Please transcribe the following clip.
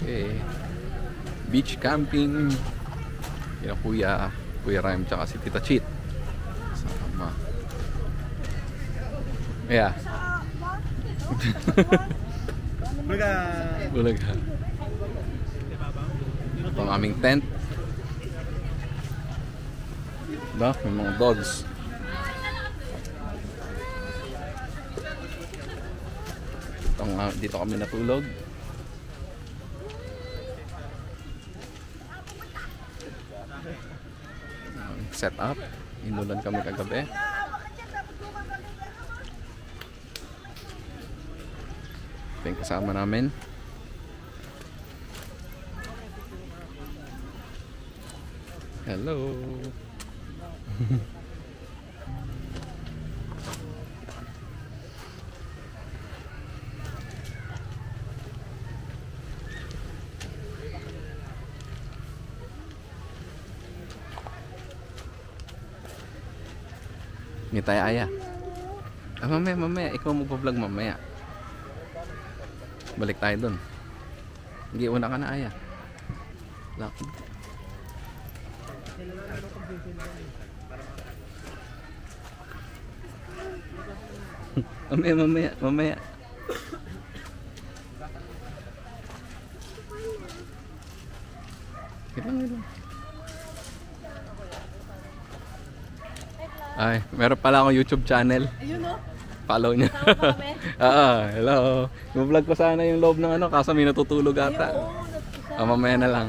Okay. Beach camping. Kaya Kuya Rhyme tsaka si Tita Cheat. Sama. Yeah. Bulaga. Ito ang aming tent. Diba? May mga dogs. Dito kami natulog. Set up. Inulan kami kagabi. Ito yung kasama namin. Hello. Hindi tayo aya. Mamaya. Ikaw magpa-vlog mamaya. Balik tayo dun. Hindi, una ka na aya. Laki. Mamaya. Ilang. Ay, meron pala akong YouTube channel. Ayun o. Follow niya. Hello. Mag-vlog ko sana yung loob ng kaso may natutulog ata. Mamaya na lang.